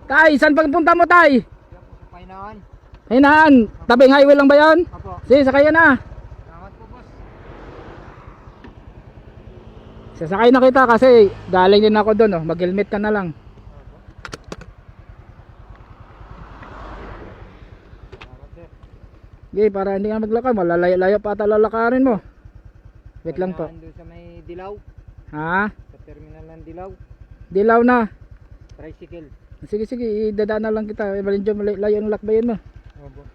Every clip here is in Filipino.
Tay, saan pagpunta mo, Tay? Pahinaan. Hinaan, tabing highway lang ba yun? Opo. Sige, sakay na. Salamat po, boss. Sasakay na kita kasi galing din ako doon, oh. Mag-helmet ka na lang. Salamat, sir. Sige, para hindi ka maglakad, malalayo-layo pa ata lalakarin mo. Wait lang po. Pahinaan doon sa may Dilaw. Ha? Sa terminal ng Dilaw. Dilaw na. Tricycle. Sige, sige, idadaan na lang kita. Medyo layo ang lakbayin mo. Opo.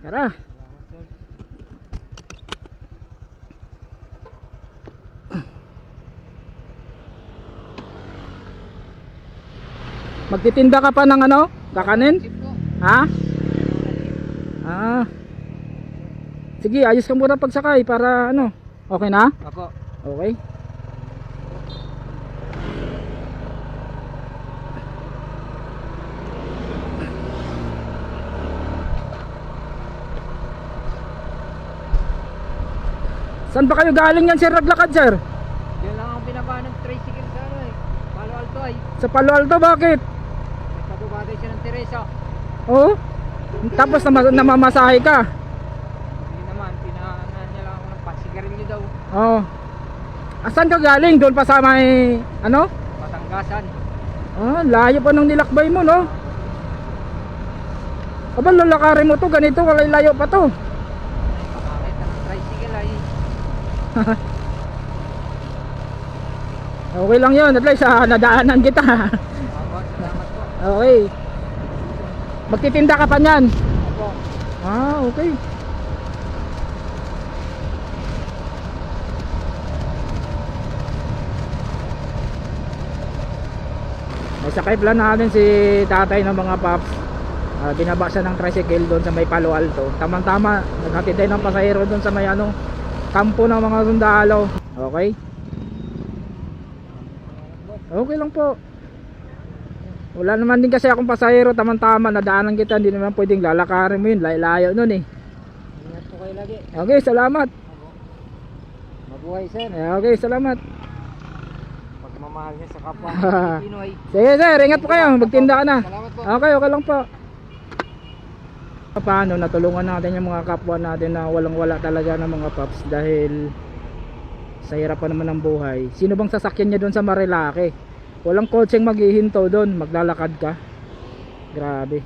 Tara. Salamat, sir. Magtitinda ka pa ng ano? Kakanin? Sip po. Ha? Ah. Sige, ayos ka muna pagsakay para ano. Okay na? Opo. Okay. Saan ba kayo galing yan, sir? Naglakad, sir? Yan lang ang binaba ng tricycle sa ano eh. Palo Alto ay. Sa Palo Alto, bakit? May pababagay siya ng Teresa. Oo. Tapos namamasahe ka. Hindi naman, pinaanan niya lang ako ng pasigarilyo daw. Oo. Asan ka galing? Doon pa sa may ano? Patanggasan. Ah, layo pa nung nilakbay mo, no? Aba, lalakarin mo to, ganito, walay layo pa to. Pakakita ng tricycle ay. Okay lang yun, at least nadaanan kita. Opo, salamat po. Okay. Magtitinda ka pa niyan? Opo. Ah, okay. Sakay plan natin si tatay ng mga paps. Binaba siya ng tricycle doon sa may Palo Alto. Tamang-tama, naghatid din ng pasahero doon sa may ano, kampo ng mga sundalo. Okay? Okay lang po. Wala naman din kasi akong pasahero, tamang-tama, nadaanan kita, hindi naman pwedeng lalakarin mo yun, layo nun eh. Ingat po kayo lagi. Okay, salamat. Opo. Mabuhay, sir. Okay, salamat. Pagmamahal niya sa kapwa Pinoy. Sige sir, ingat po kayo, magtinda ka na. Salamat po. Okay, okay lang po. Paano natulungan natin yung mga kapwa natin na walang wala talaga ng mga paps dahil sa hirap pa naman ng buhay. Sino bang sasakyan niya doon sa Marilake? Walang kotseng maghihinto doon, maglalakad ka. Grabe.